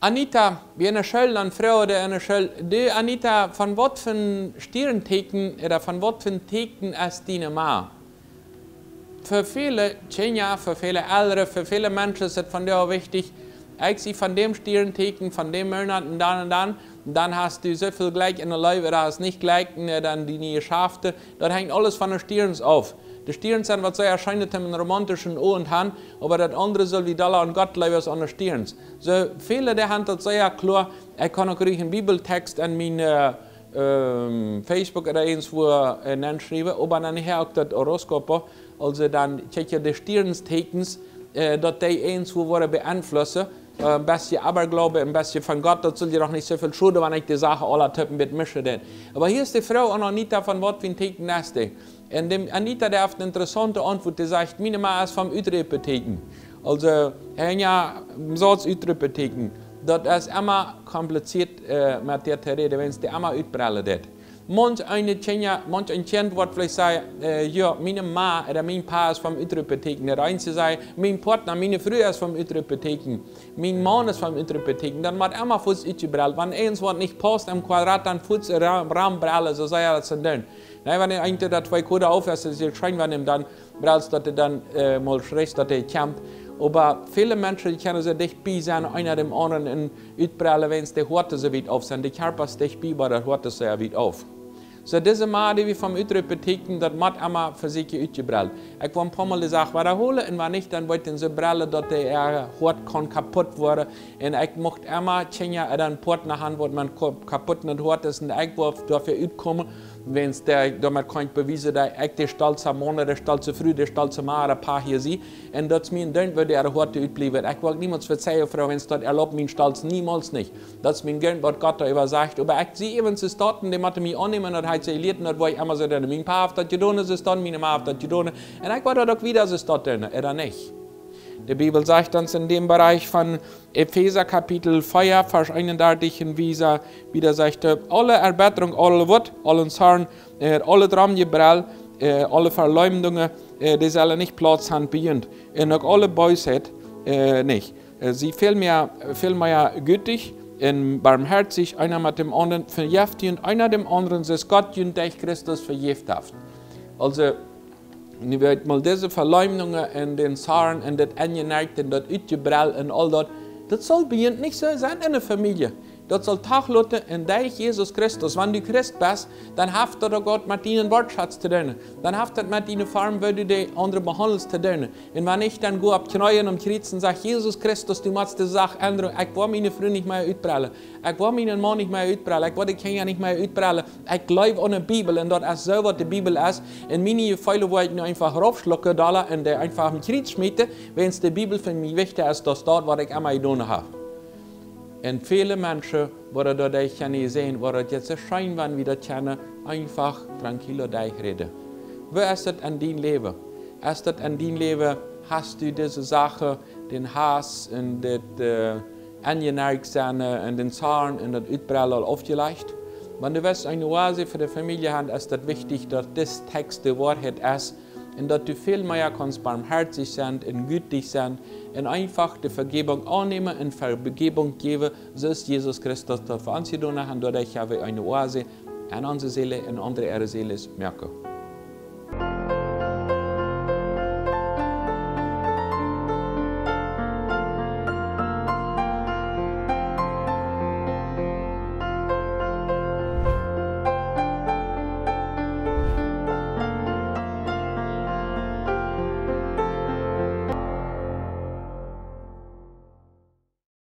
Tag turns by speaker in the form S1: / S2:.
S1: Anita, wie eine Schöne, eine Frau oder eine Schöne, die Anita, von was für ein Stirnteken oder von was für ein Teken ist deine Ma? Für viele Kinder, für viele Ältere, für viele Menschen ist es von dir auch wichtig, ich sehe von dem Stirnteken, von dem Monat und dann hast du so viel gleich in der Leuwe, da hast nicht gleich, dann die nie Schafte, das hängt alles von den Stirns auf. Die Stirns sind, was so erscheint im romantischen O und Hand, aber das andere soll wie Dollar und Gott leben an den Stirns. So viele der Hand hat sehr klar, ich kann auch einen Bibeltext an meine Facebook oder irgendwo schreiben, aber dann her auch das Horoskop, also dann check je die Stirnstekens, dass die irgendwo beeinflussen. Ein bisschen Aberglaube, ein bisschen von Gott, das soll dir doch nicht so viel schulden, wenn ich die Sache aller Typen mitmische. Aber hier ist die Frau an Anita von was für ein Teken ist die. Und dem Anita, der hat eine interessante Antwort, die sagt, meine Mann ist vom Ütrepetheken. Also, ja, Satz Ütrepetheken. Das ist immer kompliziert mit der zu reden, wenn es die immer utbrellen wird. Manch ein Kind wird vielleicht sagen, ja, meine Mann oder mein Pa ist vom Ütrepetheken. Der Einzige sagt, mein Partner, meine Frau ist vom Ütrepetheken. Mein Mann ist vom Ütrepetheken. Dann wird immer Fuß utgebrellt. Wenn eins nicht passt im Quadrat, dann Fuß Raumbrelle, so sei er das dann. Nein, wenn eigentlich das zwei Code aufhörst, ist es schön, wenn ihm dann brellst, dass er dann mal schreist, dass er kämpft. Aber viele Menschen die können sich dicht bei sein, einer dem anderen in Utbrelle, wenn es die Worte so weit auf sind. Die Körper ist dicht bei, aber das Worte so weit auf. So diese Mal, die wir vom Ütrepetheken, das macht immer für sich utgebrellt. Ich habe ein paar Mal die Sache wiederholen und wenn nicht, dann wollte ich so brellen, dass der Hort kaputt wurde. Und ich mochte immer Kinder oder einen Partner haben, wo man kaputt nicht hört ist und ich wollte dafür utkommen, wenn es damit kann ich beweisen, dass ich der stolze Mann, der stolze Früh, der stolze Mann, ein paar hier sehe. Und das mir dann würde er heute utbleiben. Ich will niemals verzeihen, Frau, wenn es das erlaubt, mein Stolz niemals nicht. Das ist mein Geld, was Gott darüber sagt. Aber ich sehe eben, es ist dort, die hat mich annehmen und hat sie erlebt, und wo ich immer so, mein Pa hat das getan, es ist dann, meine Ma hat das getan. Und ich war doch wieder, es ist dort, oder nicht. Die Bibel sagt uns in dem Bereich von Epheser Kapitel 4, Vers 31 in wieder sagt, alle Erbetterung, alle Wort, allen Zorn, alle Dramgebrell, alle Verleumdungen, die sollen nicht Platz haben beginnt. Und auch alle Bösheit nicht. Sie vielmehr gütig und barmherzig, einer mit dem anderen verjäftigt und einer dem anderen ist Gott und durch Christus verjäftigt. Also, ich werde mal diese Verleumdungen und den Zorn und das Angeneigt und das Utgebrell und all das soll beginnt nicht so sein in der Familie. Das soll tagloten in dich, Jesus Christus. Wenn du Christ bist, dann haftet Gott mit deinen Wortschatz zu tun. Dann haftet mit deinen Formen, wie du die anderen behandelst zu tun. Und wenn ich dann gehe auf die Knien und kriechen und sage, Jesus Christus, du machst die Sache ändern. Ich will meine Frau nicht mehr utbrellen. Ich will meinen Mann nicht mehr utbrellen. Ich will die Kinder nicht mehr utbrellen. Ich glaube an die Bibel und das ist so, was die Bibel ist. Und meine Gefälle, wo ich nur einfach raufschlucke und einfach im Krieg schmiede, wenn es die Bibel für mich wichtig ist, dass dort, was ich immer getan habe. Und viele Menschen, die das sehen, die jetzt so schön waren, wie das kennen, einfach tranquil reden. Wo ist das an dein Leben? Ist das an dein Leben, hast du diese Sache, den Hass und das Angeneigtsein und den Zorn und das Utbrellen aufgelegt? Wenn du willst eine Oase für die Familie haben, ist das wichtig, dass das Text die Wahrheit ist. Und dass du viel mehr kannst barmherzig sein und gütig sein und einfach die Vergebung annehmen und Vergebung geben, so ist Jesus Christus das für uns getan hat. Und dadurch habe ich eine Oase an unsere Seele und andere ihre Seele merken.